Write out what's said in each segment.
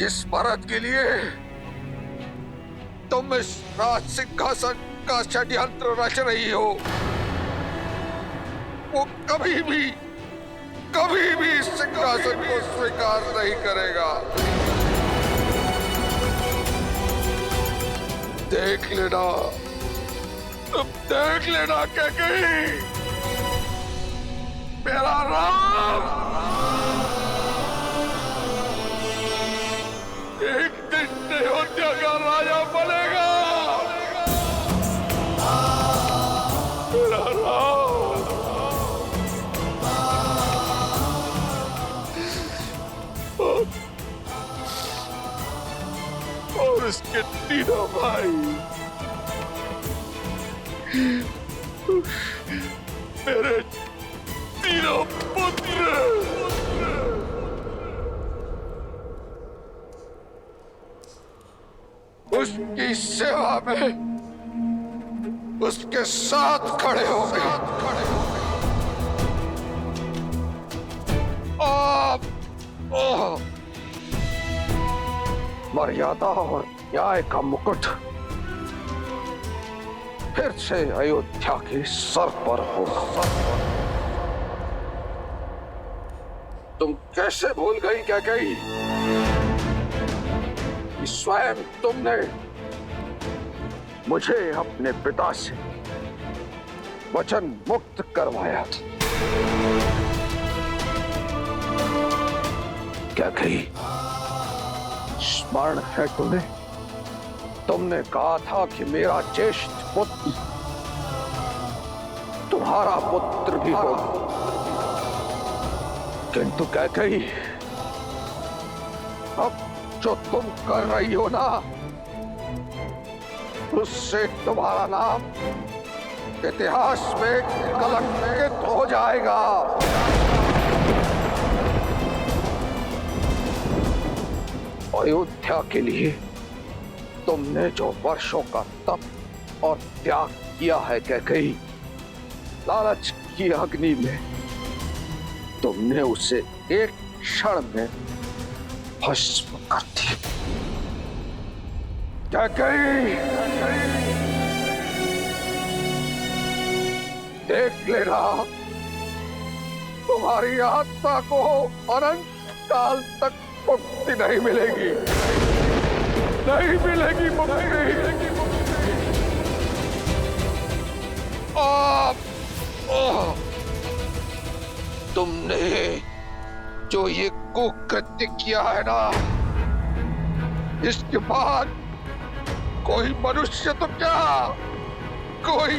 जिस मर्द के लिए तुम इस राज सिंहासन का षड्यंत्र रच रही हो, वो कभी भी इस सिंहासन को स्वीकार नहीं करेगा। देख लेना, तुम देख लेना कैकेयी, मेरा राम एक दिन अयोध्या का राजा बनेगा। मेरा राम और उसके तीनों भाई मेरे तीनों पुत्र उसकी सेवा में उसके साथ खड़े हो गए। मर्यादा और न्याय का मुकुट फिर से अयोध्या के सर पर होगा। तुम कैसे भूल गई कैकेयी कि स्वयं तुमने मुझे अपने पिता से वचन मुक्त करवाया था। कैकेयी, स्मरण है तुम्हें? तुमने कहा था कि मेरा ज्येष्ठ पुत्र तुम्हारा पुत्र भी होगा, किंतु कैकेयी अब जो तुम कर रही हो ना, उससे तुम्हारा नाम इतिहास में कलंकित हो जाएगा। अयोध्या के लिए तुमने जो वर्षों का तप और त्याग किया है कैकेयी, लालच की अग्नि में तुमने उसे एक क्षण में भस्म कर दिया। कैकेयी, देख लेना, तुम्हारी आत्मा को अनंत काल तक मुक्ति नहीं मिलेगी, नहीं मिलेगी मुक्ति। तुमने जो ये कुकृत्य किया है ना, इसके बाद कोई मनुष्य तो क्या, कोई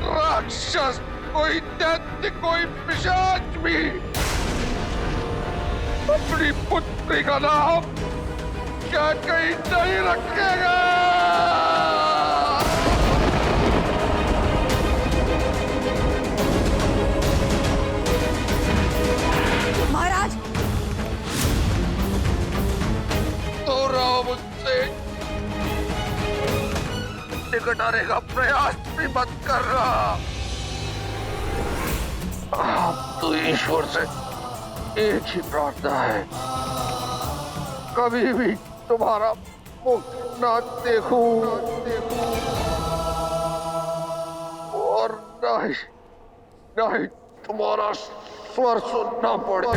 राक्षस, कोई दैत्य, कोई पिशाच भी अपनी पुत्री का नाम कैकेयी नहीं रखेगा। महाराज, तो राम उससे निकट आने का प्रयास भी मत कर रहा। तो ईश्वर से एक ही प्रार्थना है, कभी भी तुम्हारा मुख ना देखूं और नहीं तुम्हारा स्वर सुनना पड़े।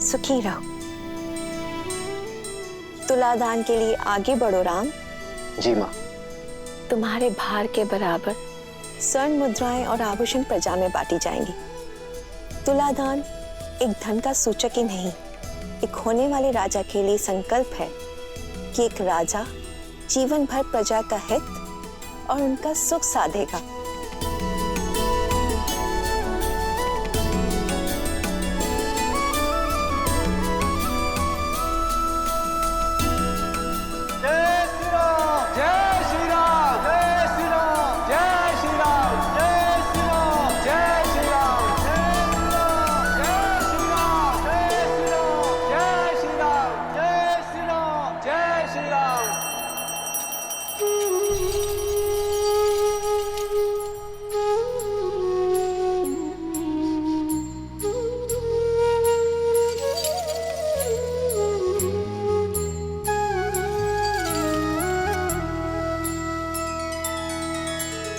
सुखी रहो। तुलादान के लिए आगे बढ़ो राम। जी माँ। तुम्हारे भार के बराबर स्वर्ण मुद्राएं और आभूषण प्रजा में बांटी जाएंगी। तुलादान एक धन का सूचक ही नहीं, एक होने वाले राजा के लिए संकल्प है कि एक राजा जीवन भर प्रजा का हित और उनका सुख साधेगा।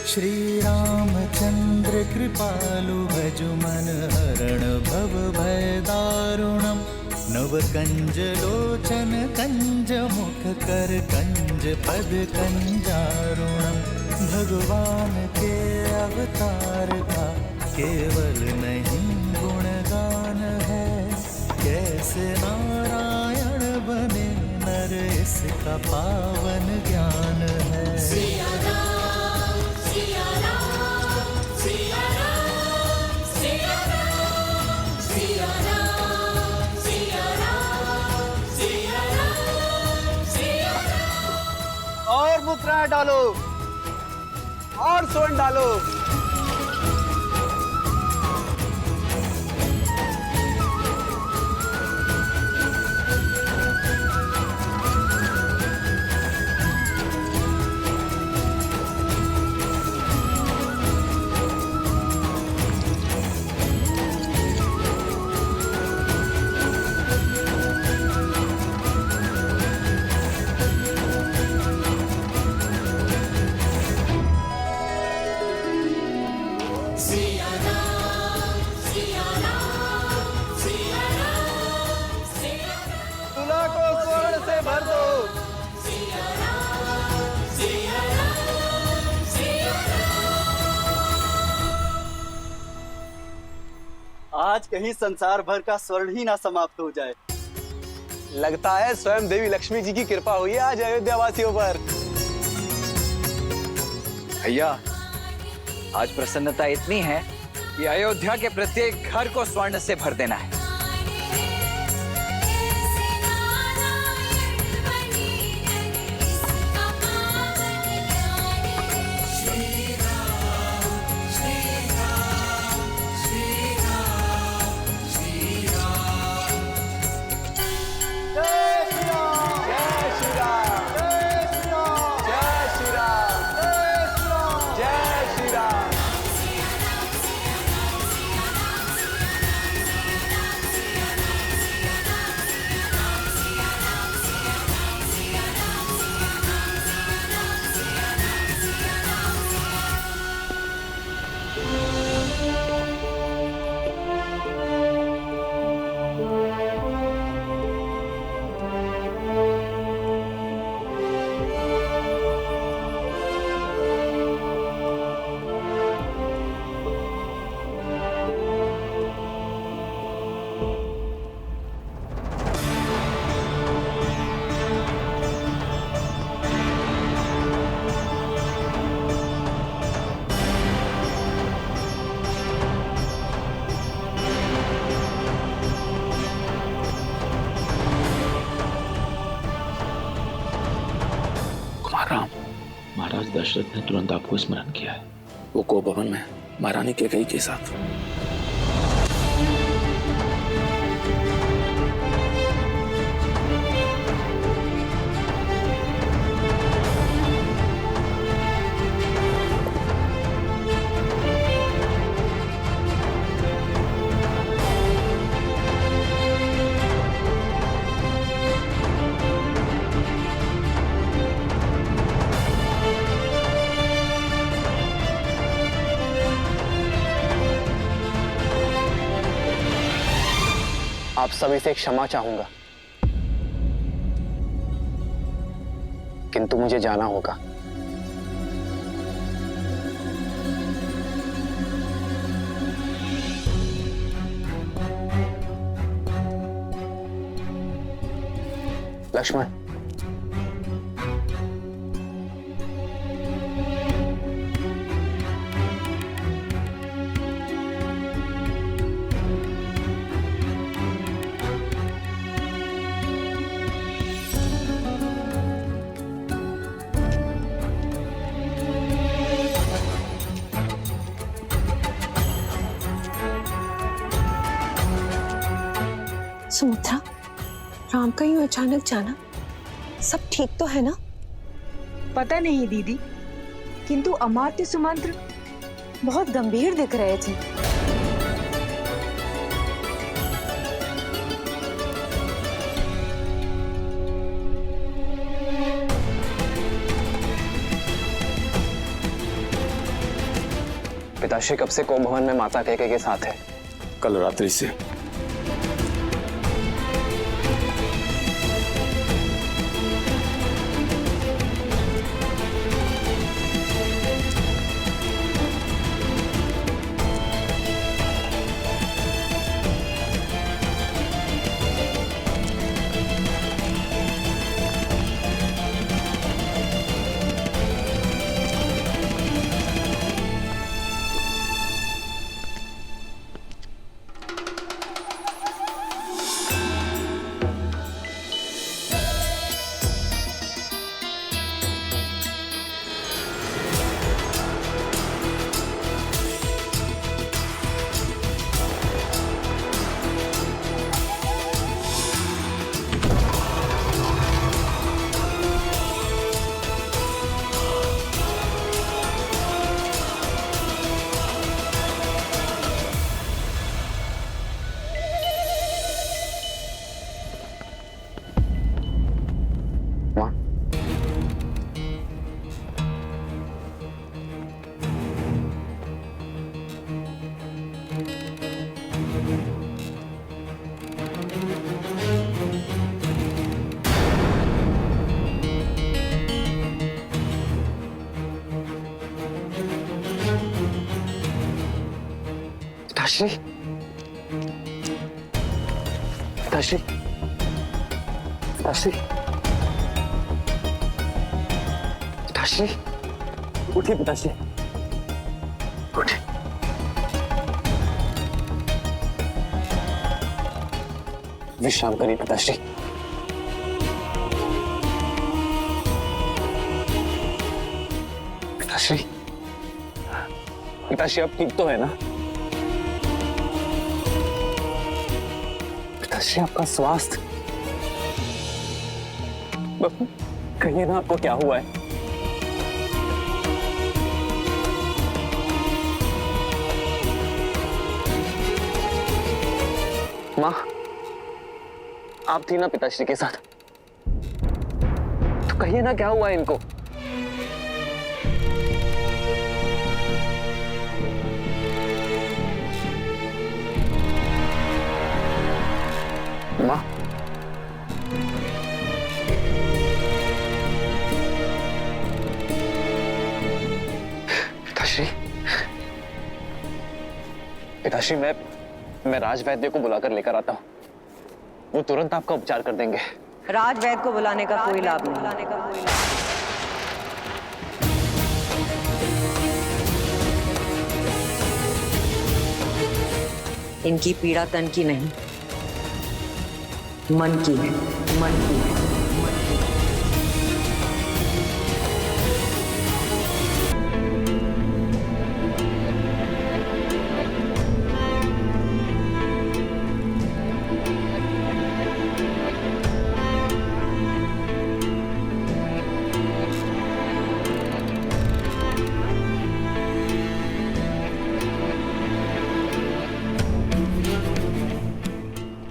श्री रामचंद्र कृपालु भजु मन हरण भव भय दारुणम। नव कंज लोचन कंज मुख कर कंज पद कंजारुणम। भगवान के अवतार का केवल नहीं गुणगान है, कैसे नारायण बने नर इसका पावन ज्ञान है। और मुद्रा डालो और स्वर्ण डालो। आज कहीं संसार भर का स्वर्ण ही ना समाप्त हो जाए। लगता है स्वयं देवी लक्ष्मी जी की कृपा हुई है आज अयोध्या वासियों पर। भैया, आज प्रसन्नता इतनी है कि अयोध्या के प्रत्येक घर को स्वर्ण से भर देना है। राम, महाराज दशरथ ने तुरंत आपको स्मरण किया है। वो गोभवन में महारानी कैकेयी के साथ। आप सभी से क्षमा चाहूंगा, किंतु मुझे जाना होगा। लक्ष्मण, सुमित्रा, राम का यूं अचानक जाना, सब ठीक तो है ना? पता नहीं दीदी, किंतु अमात्य सुमंत्र बहुत गंभीर दिख रहे थे। पिताश्री कब से कोप भवन में माता कैकेयी के साथ है? कल रात्रि से। पिताश्री, पिताश्री, पिताश्री, पिताश्री, उठिए पिताश्री, उठिए। विश्राम करिए पिताश्री। पिताश्री, पिताश्री आप ठीक तो है ना? पिताश्री आपका स्वास्थ्य, कहिए ना आपको क्या हुआ है? माँ, आप थी ना पिताश्री के साथ, तो कहिए ना क्या हुआ है इनको? माँ, पिताश्री, पिताश्री मैं राजवैद्य को बुलाकर लेकर आता हूँ। वो तुरंत आपका उपचार कर देंगे। राजवैद्य को बुलाने का कोई लाभ नहीं। इनकी पीड़ा तन की नहीं, मन की है, मन की है।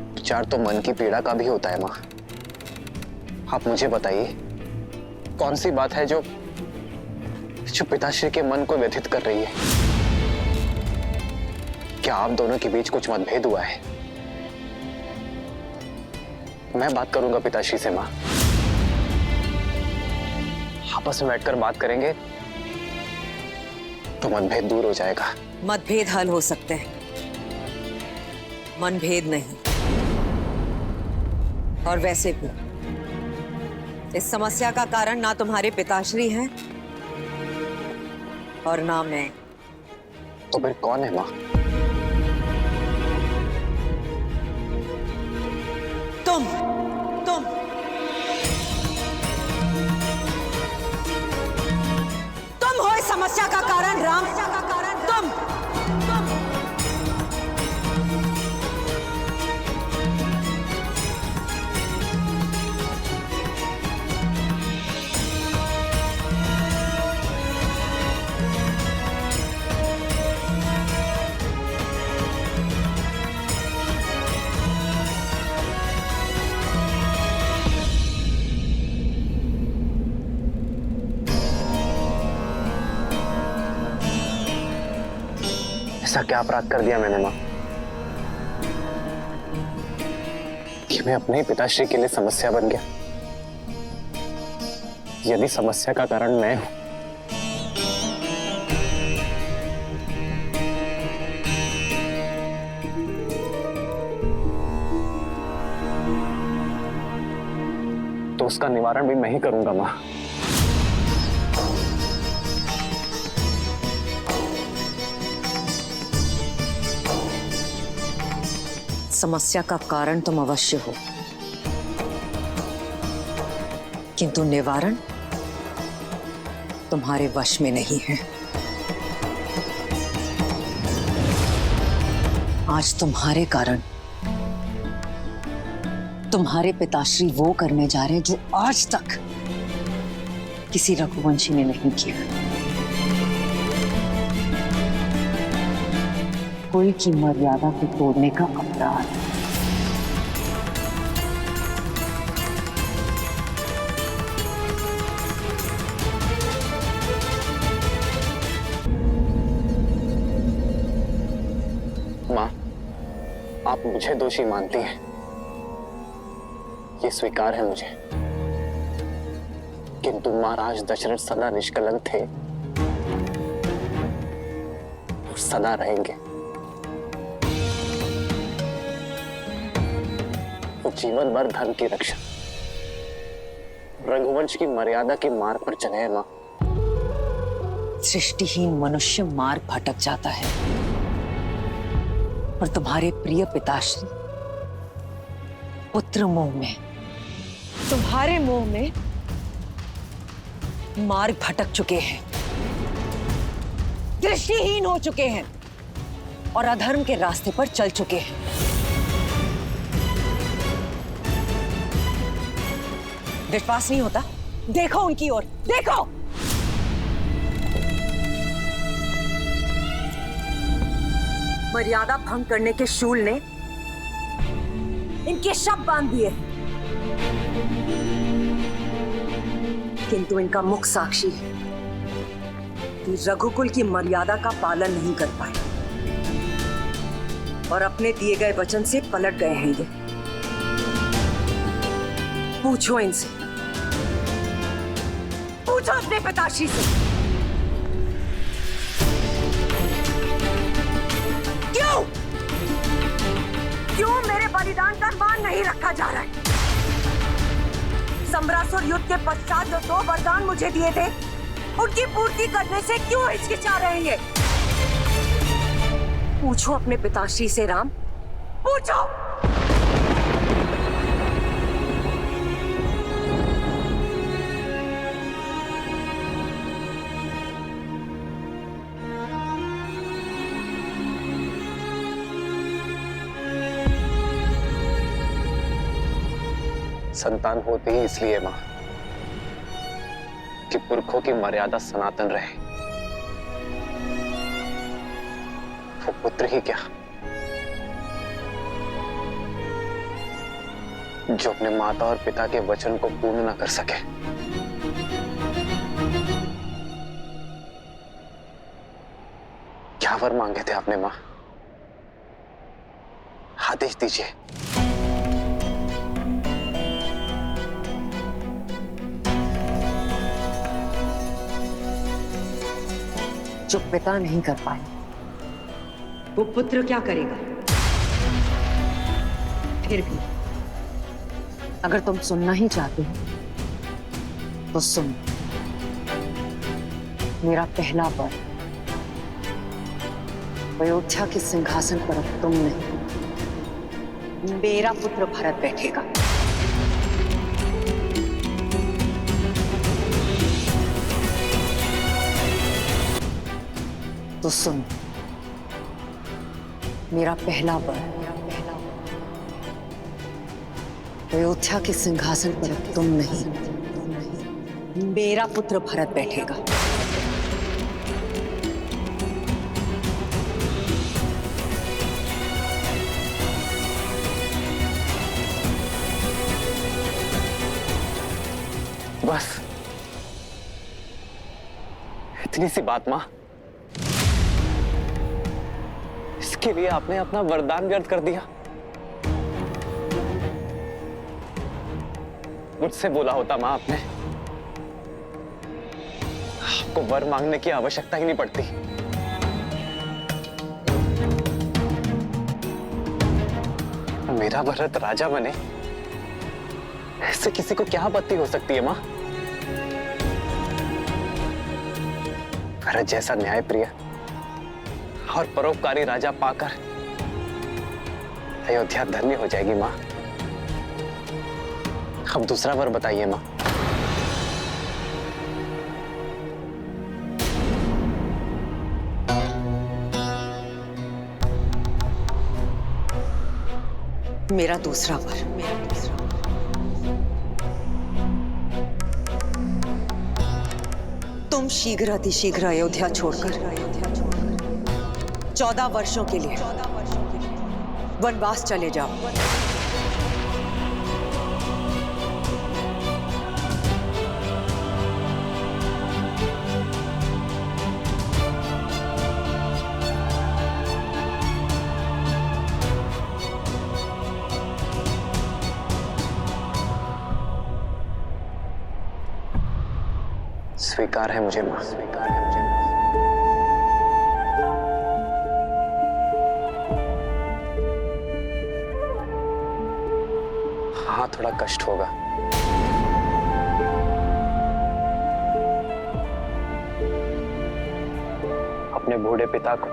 उपचार तो मन की पीड़ा का भी होता है माँ। आप मुझे बताइए, कौन सी बात है जो पिताश्री के मन को व्यथित कर रही है? क्या आप दोनों के बीच कुछ मतभेद हुआ है? मैं बात करूंगा पिताश्री से माँ। आपस में बैठकर बात करेंगे तो मतभेद दूर हो जाएगा। मतभेद हल हो सकते हैं, मनभेद नहीं। और वैसे भी इस समस्या का कारण ना तुम्हारे पिताश्री हैं और ना मैं। तो फिर कौन है माँ? तुम हो इस समस्या का कारण राम। तुम ऐसा क्या अपराध कर दिया मैंने माँ कि मैं अपने ही पिताश्री के लिए समस्या बन गया? यदि समस्या का कारण मैं हूं तो उसका निवारण भी मैं ही करूंगा माँ। समस्या का कारण तुम अवश्य हो, किंतु निवारण तुम्हारे वश में नहीं है। आज तुम्हारे कारण तुम्हारे पिताश्री वो करने जा रहे हैं जो आज तक किसी रघुवंशी ने नहीं किया। कुल की मर्यादा को तोड़ने का अपराध। माँ, आप मुझे दोषी मानती हैं, ये स्वीकार है मुझे, किंतु महाराज दशरथ सदा निष्कलंक थे और सदा रहेंगे। वो जीवन भर धर्म की रक्षा, रघुवंश की मर्यादा के मार्ग पर चले हैं माँ। सृष्टिहीन मनुष्य मार्ग भटक जाता है, और तुम्हारे प्रिय पिताश्री पुत्र मोह में, तुम्हारे मोह में मार्ग भटक चुके हैं, दृष्टिहीन हो चुके हैं और अधर्म के रास्ते पर चल चुके हैं। विश्वास नहीं होता? देखो उनकी ओर, देखो। मर्यादा भंग करने के शूल ने इनके शव बांध दिए, किंतु इनका मुख साक्षी है कि रघुकुल की मर्यादा का पालन नहीं कर पाए और अपने दिए गए वचन से पलट गए हैं। ये पूछो इनसे, पूछो अपने पिताश्री से, क्यों मेरे बलिदान का मान नहीं रखा जा रहा है? सम्रासुर युद्ध के पश्चात जो 2 वरदान मुझे दिए थे, उनकी पूर्ति करने से क्यों हिचकिचा रहे हैं? पूछो अपने पिताश्री से राम, पूछो। संतान होती ही इसलिए मां कि पुरखों की मर्यादा सनातन रहे। वो पुत्र ही क्या जो अपने माता और पिता के वचन को पूर्ण न कर सके। क्या वर मांगे थे आपने मां? आदेश दीजिए। जो पिता नहीं कर पाए वो पुत्र क्या करेगा? फिर भी अगर तुम सुनना ही चाहते हो तो सुन, मेरा पहला वर अयोध्या के सिंहासन पर अब तुम नहीं, मेरा पुत्र भरत बैठेगा। तो सुन, मेरा पहला वर अयोध्या के सिंहासन पर अब तुम नहीं, मेरा पुत्र भरत बैठेगा। बस इतनी सी बात मां, इसके लिए आपने अपना वरदान व्यर्थ कर दिया। मुझसे बोला होता मां आपने, आपको वर मांगने की आवश्यकता ही नहीं पड़ती। मेरा भरत राजा बने, इससे किसी को क्या आपत्ति हो सकती है मां? भरत जैसा न्यायप्रिय और परोपकारी राजा पाकर अयोध्या धन्य हो जाएगी मां। अब दूसरा वर बताइए मां। मेरा दूसरा वर तुम शीघ्र अतिशीघ्र अयोध्या छोड़कर 14 वर्षों के लिए वनवास चले जाओ। स्वीकार है मुझे मां, स्वीकार है मुझे मां। हाँ, थोड़ा कष्ट होगा। अपने बूढ़े पिता को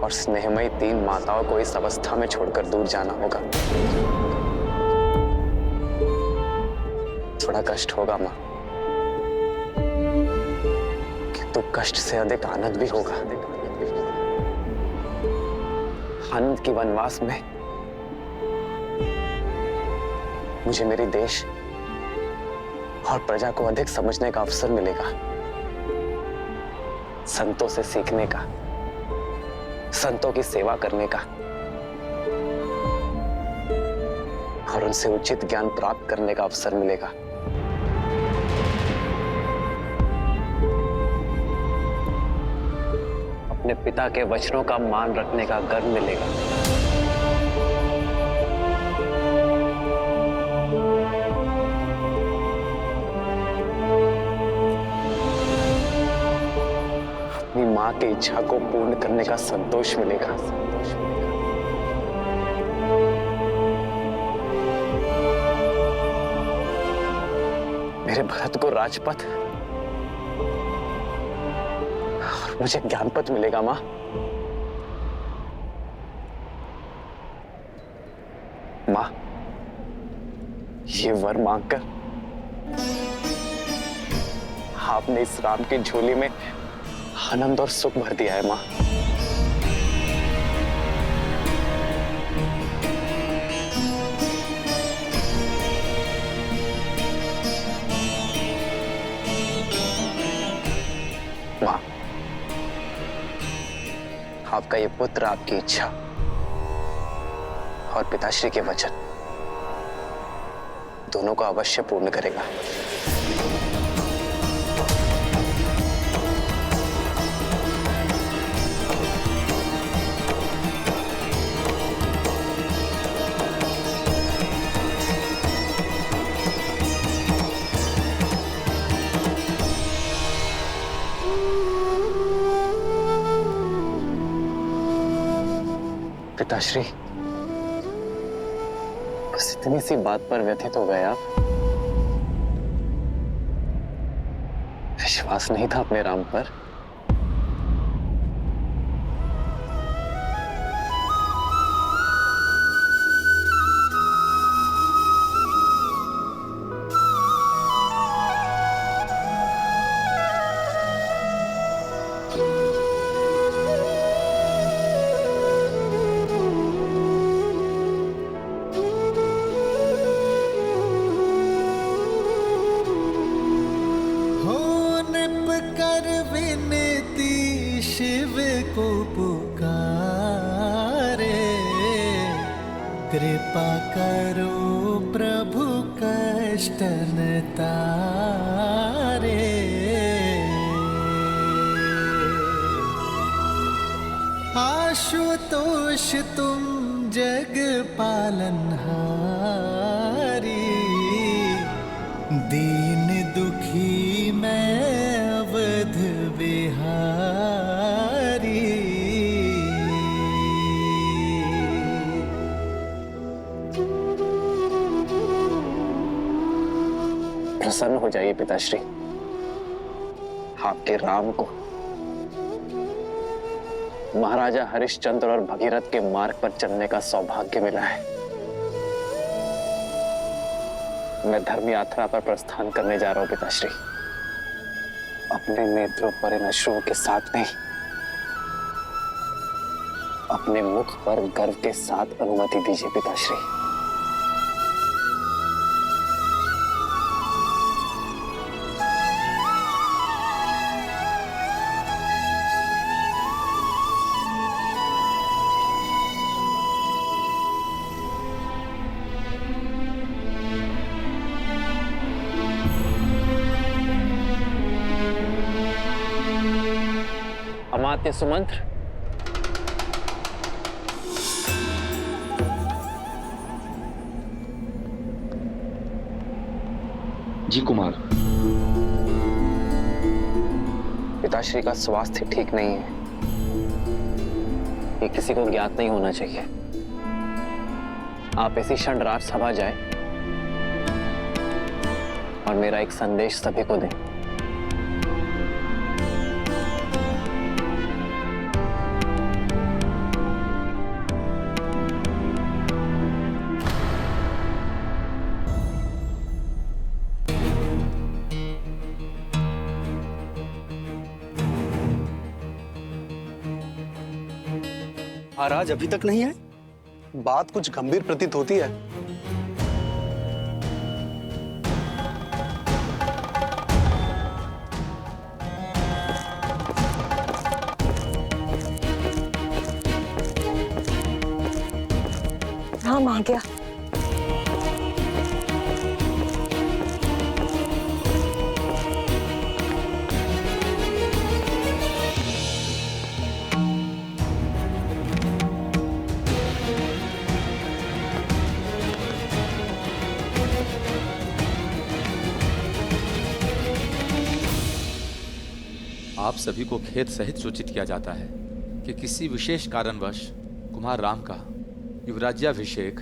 और स्नेहमयी 3 माताओं को इस अवस्था में छोड़कर दूर जाना होगा। थोड़ा कष्ट होगा मां, किंतु कष्ट से अधिक आनंद भी होगा। आनंद की वनवास में मुझे मेरी देश और प्रजा को अधिक समझने का अवसर मिलेगा, संतों से सीखने का, संतों की सेवा करने का और उनसे उचित ज्ञान प्राप्त करने का अवसर मिलेगा। अपने पिता के वचनों का मान रखने का गर्व मिलेगा। अपनी मां की इच्छा को पूर्ण करने का संतोष मिलेगा। मेरे भरत को राजपथ और मुझे ज्ञानपथ मिलेगा मां। मां, ये वर मांगकर आपने इस राम की झोली में आनंद और सुख भर दिया है मां। मां, आपका ये पुत्र आपकी इच्छा और पिताश्री के वचन दोनों को अवश्य पूर्ण करेगा। पिताश्री, बस इतनी सी बात पर व्यथित हो गए आप? विश्वास नहीं था अपने राम पर? शिव को पुकारे, कृपा करो प्रभु कष्ट न तारे। आशुतोष तुम जग पालनहारी, दीन दुखी मैं अवध बिहारी। प्रसन्न हो जाइए पिताश्री, आपके राम को महाराजा हरिश्चंद्र और भगीरथ के मार्ग पर चलने का सौभाग्य मिला है। मैं धर्म यात्रा पर प्रस्थान करने जा रहा हूं पिताश्री। अपने नेत्रों पर इन अश्रुओं के साथ नहीं, अपने मुख पर गर्व के साथ अनुमति दीजिए पिताश्री। अमात्य सुमंत्र, जी कुमार। पिताश्री का स्वास्थ्य ठीक नहीं है, ये किसी को ज्ञात नहीं होना चाहिए। आप इसी क्षण राजसभा जाएं और मेरा एक संदेश सभी को दें। महाराज अभी तक नहीं है? बात कुछ गंभीर प्रतीत होती है। राम आ गया। आप सभी को खेद सहित सूचित किया जाता है कि किसी विशेष कारणवश कुमार राम का युवराज्याभिषेक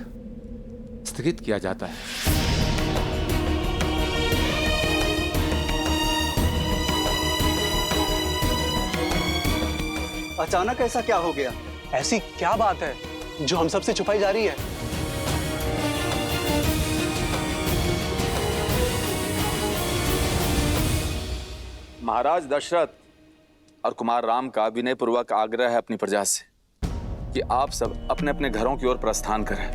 स्थगित किया जाता है। अचानक ऐसा क्या हो गया? ऐसी क्या बात है जो हम सबसे छुपाई जा रही है? महाराज दशरथ और कुमार राम का विनयपूर्वक आग्रह है अपनी प्रजा से कि आप सब अपने अपने घरों की ओर प्रस्थान करें।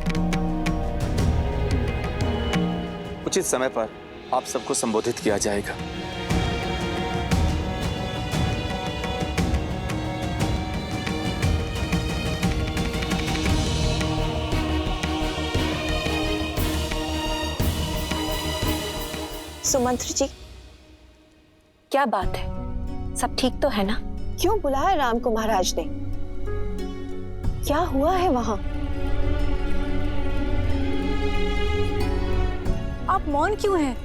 उचित समय पर आप सबको संबोधित किया जाएगा। सुमंत्र जी, क्या बात है? सब ठीक तो है ना? क्यों बुलाया राम को महाराज ने? क्या हुआ है वहां? आप मौन क्यों हैं?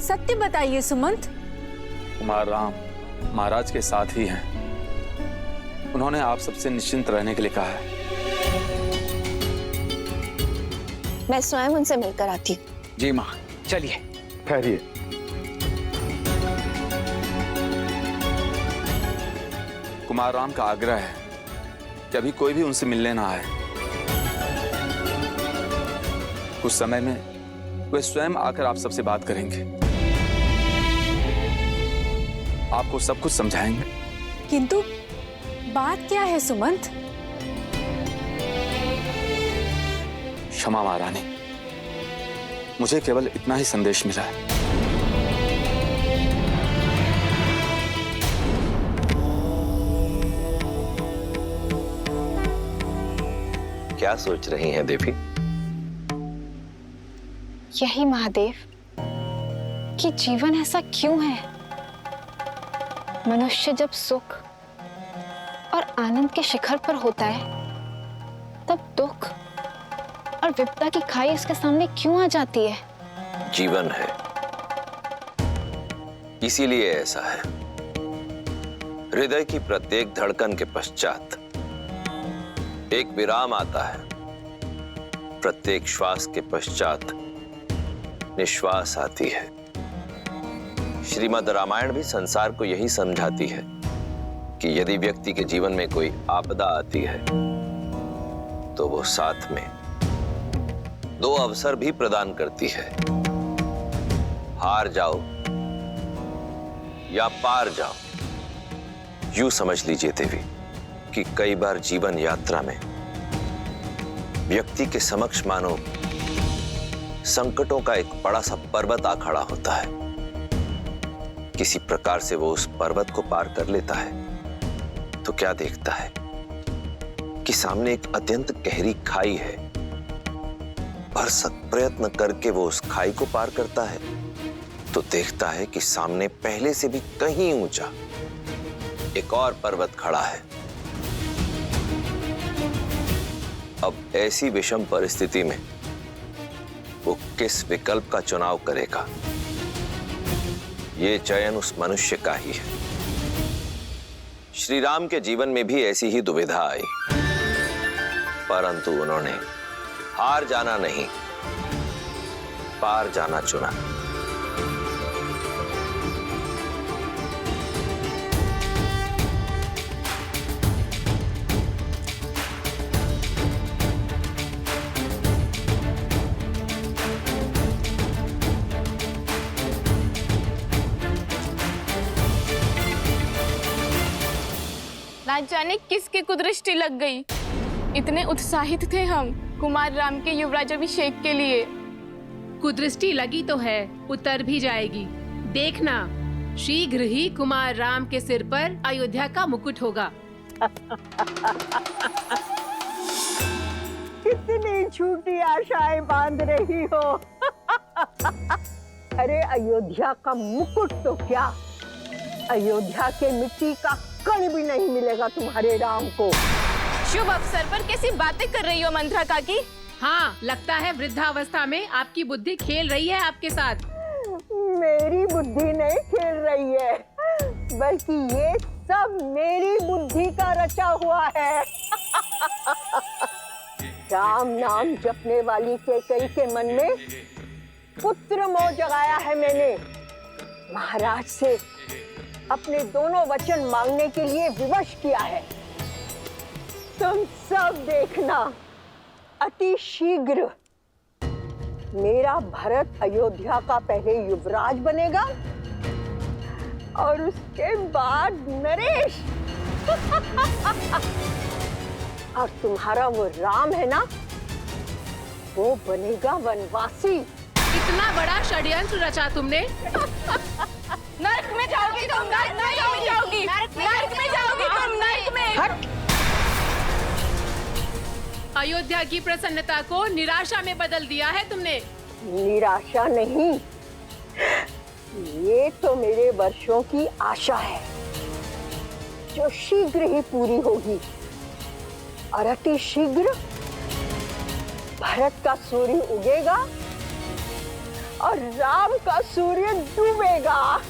सत्य बताइए सुमंत। कुमार राम महाराज के साथ ही हैं। उन्होंने आप सबसे निश्चिंत रहने के लिए कहा है। मैं स्वयं उनसे मिलकर आती हूँ। जी माँ, चलिए। ठहरिए। कुमार राम का आग्रह है कि अभी कोई भी उनसे मिलने ना आए। कुछ समय में वे स्वयं आकर आप सबसे बात करेंगे, आपको सब कुछ समझाएंगे। किंतु बात क्या है सुमंत? क्षमा महारानी, मुझे केवल इतना ही संदेश मिला है। क्या सोच रही हैं देवी? यही महादेव कि जीवन ऐसा क्यों है। मनुष्य जब सुख और आनंद के शिखर पर होता है तब दुख और विपदा की खाई उसके सामने क्यों आ जाती है? जीवन है, इसीलिए ऐसा है। हृदय की प्रत्येक धड़कन के पश्चात एक विराम आता है। प्रत्येक श्वास के पश्चात निश्वास आती है। श्रीमद् रामायण भी संसार को यही समझाती है कि यदि व्यक्ति के जीवन में कोई आपदा आती है तो वो साथ में दो अवसर भी प्रदान करती है। हार जाओ या पार जाओ। यूं समझ लीजिए देवी कि कई बार जीवन यात्रा में व्यक्ति के समक्ष मानो संकटों का एक बड़ा सा पर्वत आ खड़ा होता है। किसी प्रकार से वो उस पर्वत को पार कर लेता है तो क्या देखता है कि सामने एक अत्यंत गहरी खाई है। भरसक प्रयत्न करके वो उस खाई को पार करता है तो देखता है कि सामने पहले से भी कहीं ऊंचा एक और पर्वत खड़ा है। अब ऐसी विषम परिस्थिति में वो किस विकल्प का चुनाव करेगा, ये चयन उस मनुष्य का ही है। श्री राम के जीवन में भी ऐसी ही दुविधा आई, परंतु उन्होंने हार जाना नहीं, पार जाना चुना। ना जाने किसकी कुदृष्टि लग गई। इतने उत्साहित थे हम कुमार राम के युवराज अभिषेक के लिए। कुदृष्टि लगी तो है, उतर भी जाएगी। देखना, शीघ्र ही कुमार राम के सिर पर अयोध्या का मुकुट होगा। कितनी झूठी आशाएं बांध रही हो। अरे अयोध्या का मुकुट तो क्या, अयोध्या के मिट्टी का कण भी नहीं मिलेगा तुम्हारे राम को। शुभ अवसर पर कैसी बातें कर रही हो मंत्रा काकी? हाँ, लगता है वृद्धावस्था में आपकी बुद्धि खेल रही है आपके साथ। मेरी बुद्धि नहीं खेल रही है, बल्कि ये सब मेरी बुद्धि का रचा हुआ है। राम नाम जपने वाली कैकेयी के मन में पुत्र मोह जगाया है मैंने। महाराज से अपने दोनों वचन मांगने के लिए विवश किया है। तुम सब देखना, अति शीघ्र मेरा भरत अयोध्या का पहले युवराज बनेगा और उसके बाद नरेश। और तुम्हारा वो राम है ना, वो बनेगा वनवासी। इतना बड़ा षड्यंत्र रचा तुमने। नरक में जाओगी तुम, नरक में जाओगी, नरक में जाओगी तुम, नरक में। अयोध्या की प्रसन्नता को निराशा में बदल दिया है तुमने। निराशा नहीं, ये तो मेरे वर्षों की आशा है जो शीघ्र ही पूरी होगी। और अति शीघ्र भरत का सूर्य उगेगा और राम का सूर्य डूबेगा।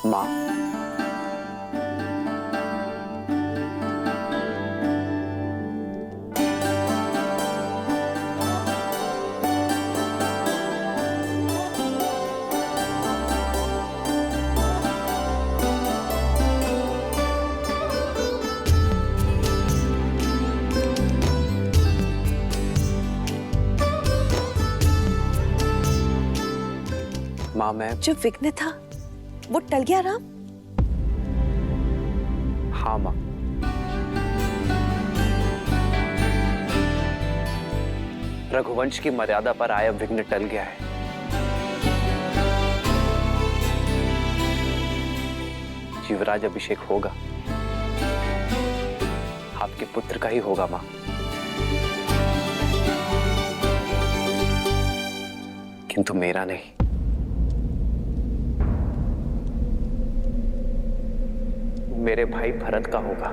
माँ, माँ मैं, जो विघ्न था वो टल गया राम? हाँ माँ, रघुवंश की मर्यादा पर आया विघ्न टल गया है। युवराज अभिषेक होगा, आपके पुत्र का ही होगा माँ। किंतु मेरा नहीं। मेरे भाई भरत का होगा।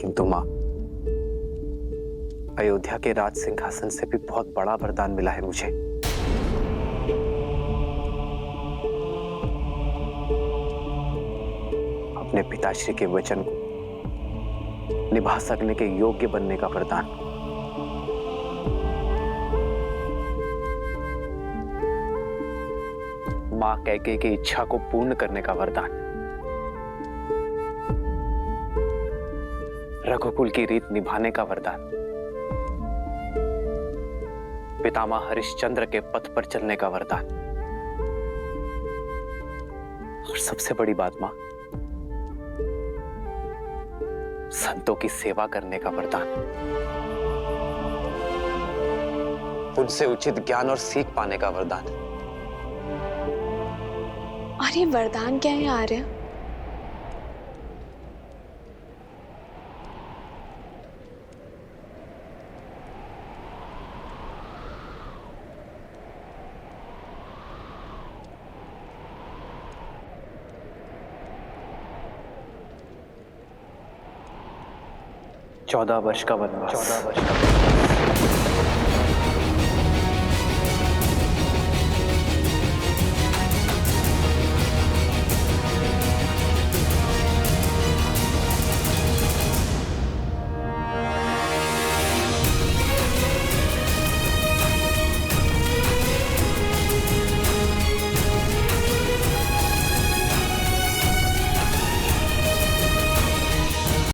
किंतु मां, अयोध्या के राज सिंहासन से भी बहुत बड़ा वरदान मिला है मुझे। अपने पिताश्री के वचन को निभा सकने के योग्य बनने का वरदान। मां कैकेयी की इच्छा को पूर्ण करने का वरदान। रघुकुल की रीत निभाने का वरदान। पितामह हरिश्चंद्र के पथ पर चलने का वरदान। और सबसे बड़ी बात मां, संतों की सेवा करने का वरदान। उनसे उचित ज्ञान और सीख पाने का वरदान। और ये वरदान क्या है आर्य? चौदह वर्ष का वनवास।